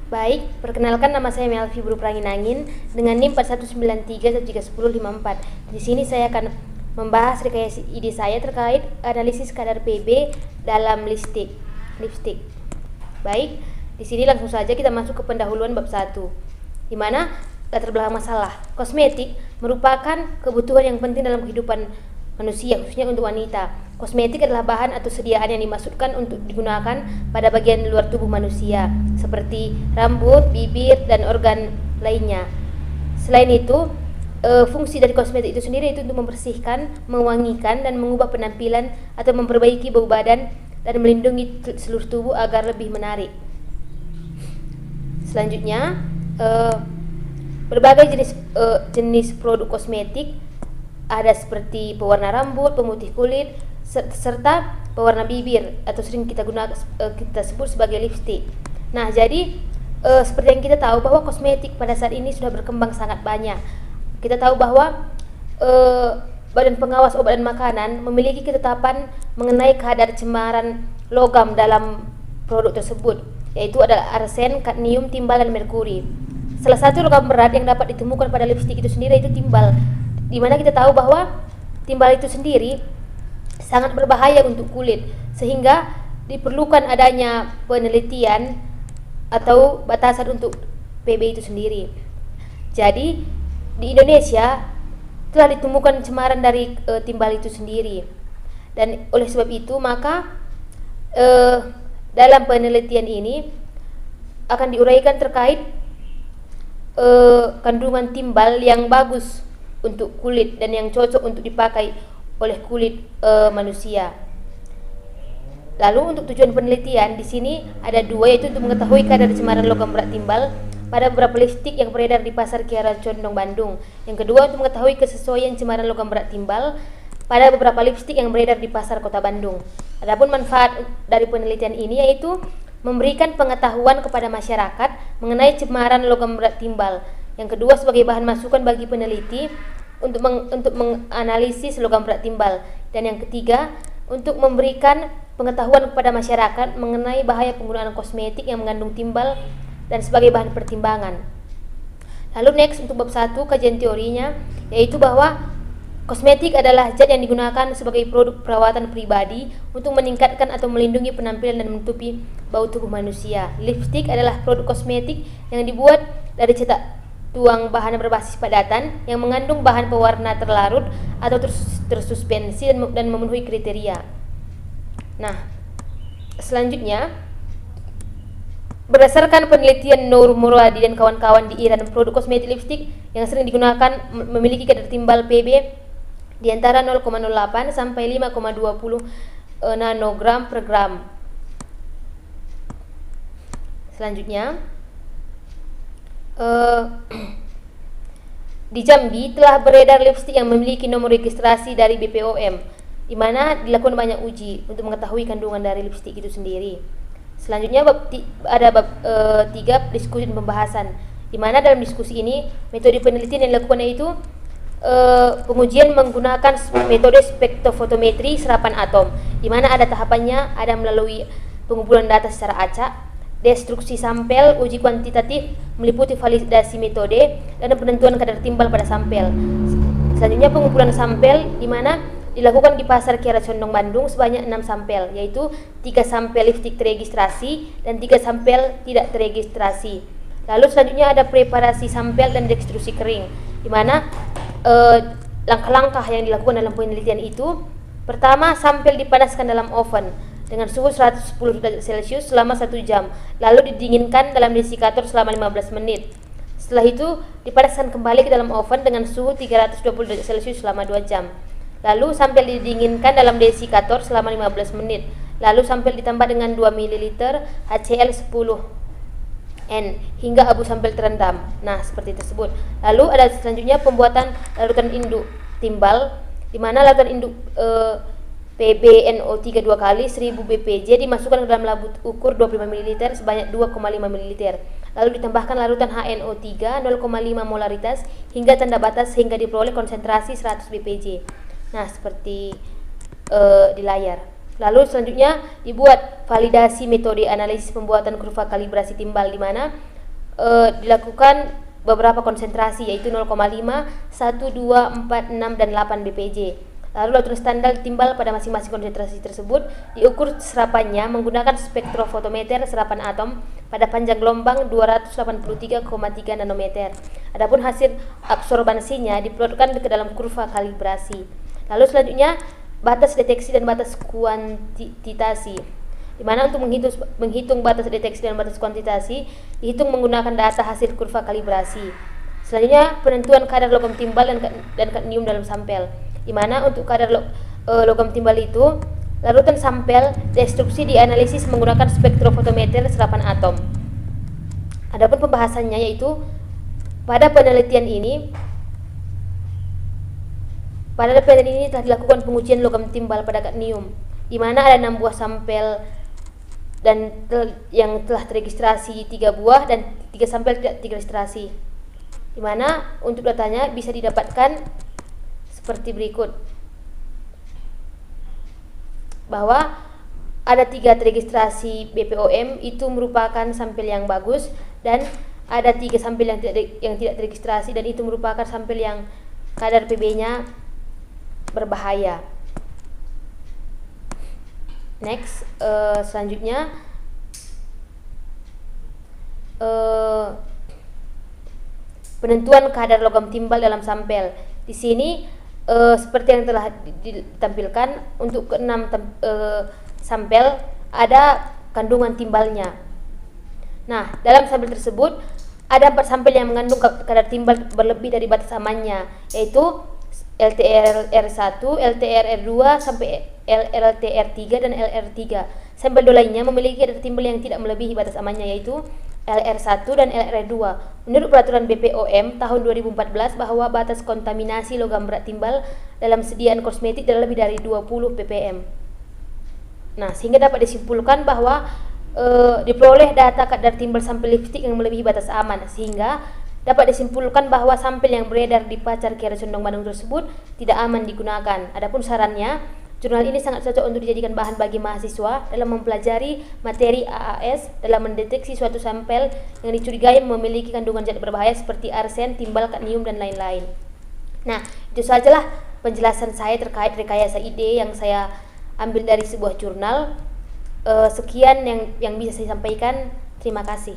Baik, perkenalkan nama saya Melvi Buruh Angin dengan NIM 4193131054. Di sini saya akan membahas rekayasa ide saya terkait analisis kadar PB dalam lipstik. Baik, di sini langsung saja kita masuk ke pendahuluan bab 1. Di mana latar belakang masalah. Kosmetik merupakan kebutuhan yang penting dalam kehidupan manusia, khususnya untuk wanita. Kosmetik adalah bahan atau sediaan yang dimaksudkan untuk digunakan pada bagian luar tubuh manusia, seperti rambut, bibir, dan organ lainnya. Selain itu, fungsi dari kosmetik itu sendiri itu untuk membersihkan, mewangikan, dan mengubah penampilan atau memperbaiki bau badan dan melindungi seluruh tubuh agar lebih menarik. Selanjutnya, berbagai jenis produk kosmetik ada seperti pewarna rambut, pemutih kulit, serta pewarna bibir atau sering kita sebut sebagai lipstik. Nah, jadi seperti yang kita tahu bahwa kosmetik pada saat ini sudah berkembang sangat banyak. Kita tahu bahwa Badan Pengawas Obat dan Makanan memiliki ketetapan mengenai kadar cemaran logam dalam produk tersebut, yaitu adalah arsen, kadmium, timbal, dan merkuri. Salah satu logam berat yang dapat ditemukan pada lipstik itu sendiri itu timbal, di mana kita tahu bahwa timbal itu sendiri sangat berbahaya untuk kulit, sehingga diperlukan adanya penelitian atau batasan untuk PB itu sendiri. Jadi di Indonesia telah ditemukan cemaran dari timbal itu sendiri, dan oleh sebab itu maka dalam penelitian ini akan diuraikan terkait kandungan timbal yang bagus untuk kulit dan yang cocok untuk dipakai oleh kulit manusia. Lalu untuk tujuan penelitian di sini ada dua, yaitu untuk mengetahui kadar cemaran logam berat timbal pada beberapa lipstik yang beredar di pasar Kiara Condong, Bandung. Yang kedua, untuk mengetahui kesesuaian cemaran logam berat timbal pada beberapa lipstik yang beredar di pasar Kota Bandung. Adapun manfaat dari penelitian ini yaitu memberikan pengetahuan kepada masyarakat mengenai cemaran logam berat timbal. Yang kedua, sebagai bahan masukan bagi peneliti untuk menganalisis logam berat timbal. Dan yang ketiga, untuk memberikan pengetahuan kepada masyarakat mengenai bahaya penggunaan kosmetik yang mengandung timbal dan sebagai bahan pertimbangan. Lalu next, untuk bab 1 kajian teorinya, yaitu bahwa kosmetik adalah zat yang digunakan sebagai produk perawatan pribadi untuk meningkatkan atau melindungi penampilan dan menutupi bau tubuh manusia. Lipstik adalah produk kosmetik yang dibuat dari cetak tuang bahan berbasis padatan yang mengandung bahan pewarna terlarut atau tersuspensi dan memenuhi kriteria. Nah, selanjutnya, berdasarkan penelitian Noor Muradi dan kawan-kawan di Iran, produk kosmetik lipstik yang sering digunakan memiliki kadar timbal PB di antara 0,08 sampai 5,20 nanogram per gram. Selanjutnya, di Jambi telah beredar lipstik yang memiliki nomor registrasi dari BPOM, di mana dilakukan banyak uji untuk mengetahui kandungan dari lipstik itu sendiri. Selanjutnya ada bab 3 diskusi dan pembahasan, di mana dalam diskusi ini metode penelitian yang dilakukan yaitu pengujian menggunakan metode spektrofotometri serapan atom, di mana ada tahapannya, ada melalui pengumpulan data secara acak, destruksi sampel, uji kuantitatif, meliputi validasi metode, dan penentuan kadar timbal pada sampel. Selanjutnya pengumpulan sampel, di mana dilakukan di pasar Kiara Condong, Bandung sebanyak 6 sampel, yaitu 3 sampel lipstik teregistrasi dan 3 sampel tidak teregistrasi. Lalu selanjutnya ada preparasi sampel dan destruksi kering, di mana langkah-langkah yang dilakukan dalam penelitian itu: pertama, sampel dipanaskan dalam oven dengan suhu 110 derajat Celcius selama 1 jam, lalu didinginkan dalam desikator selama 15 menit. Setelah itu dipanaskan kembali ke dalam oven dengan suhu 320 derajat Celcius selama 2 jam. Lalu sampel didinginkan dalam desikator selama 15 menit. Lalu sampel ditambah dengan 2 ml HCl 10N hingga abu sampel terendam. Nah, seperti tersebut. Lalu ada selanjutnya pembuatan larutan induk timbal, di mana larutan induk PbNO3 2 kali 1000 bpj dimasukkan ke dalam labu ukur 25 ml sebanyak 2,5 ml. Lalu ditambahkan larutan HNO3 0,5 molaritas hingga tanda batas sehingga diperoleh konsentrasi 100 bpj. Nah, seperti di layar. Lalu selanjutnya dibuat validasi metode analisis pembuatan kurva kalibrasi timbal, di mana dilakukan beberapa konsentrasi yaitu 0,5, 1, 2, 4, 6 dan 8 bpj. Lalu larutan standar timbal pada masing-masing konsentrasi tersebut diukur serapannya menggunakan spektrofotometer serapan atom pada panjang gelombang 283,3 nanometer. Adapun hasil absorbansinya diplotkan ke dalam kurva kalibrasi. Lalu selanjutnya batas deteksi dan batas kuantitasi, di mana untuk menghitung batas deteksi dan batas kuantitasi dihitung menggunakan data hasil kurva kalibrasi. Selanjutnya penentuan kadar logam timbal dan kadmium dalam sampel, di mana untuk kadar logam timbal itu larutan sampel destruksi dianalisis menggunakan spektrofotometer serapan atom. Adapun pembahasannya yaitu pada penelitian ini telah dilakukan pengujian logam timbal pada kadmium, di mana ada 6 buah sampel dan yang telah teregistrasi 3 buah dan 3 sampel tidak teregistrasi, di mana untuk datanya bisa didapatkan seperti berikut, bahwa ada 3 teregistrasi BPOM itu merupakan sampel yang bagus, dan ada 3 sampel yang tidak teregistrasi dan itu merupakan sampel yang kadar PB-nya berbahaya. Next, selanjutnya penentuan kadar logam timbal dalam sampel. Di sini seperti yang telah ditampilkan, untuk ke-6 sampel ada kandungan timbalnya. Nah, dalam sampel tersebut ada 4 sampel yang mengandung kadar timbal berlebih dari batas amannya, yaitu LTR1, LTR2 sampai LTR3 dan LR3. Sampel 2 lainnya memiliki kadar timbal yang tidak melebihi batas amannya, yaitu LR1 dan LR2. Menurut peraturan BPOM tahun 2014 bahwa batas kontaminasi logam berat timbal dalam sediaan kosmetik tidak lebih dari 20 ppm. Nah, sehingga dapat disimpulkan bahwa diperoleh data kadar timbal sampel lipstik yang melebihi batas aman, sehingga dapat disimpulkan bahwa sampel yang beredar di Pacar Kiara Condong Bandung tersebut tidak aman digunakan. Adapun sarannya, jurnal ini sangat cocok untuk dijadikan bahan bagi mahasiswa dalam mempelajari materi AAS dalam mendeteksi suatu sampel yang dicurigai memiliki kandungan zat berbahaya seperti arsen, timbal, kadmium dan lain-lain. Nah, itu sajalah penjelasan saya terkait rekayasa ide yang saya ambil dari sebuah jurnal. Sekian yang bisa saya sampaikan. Terima kasih.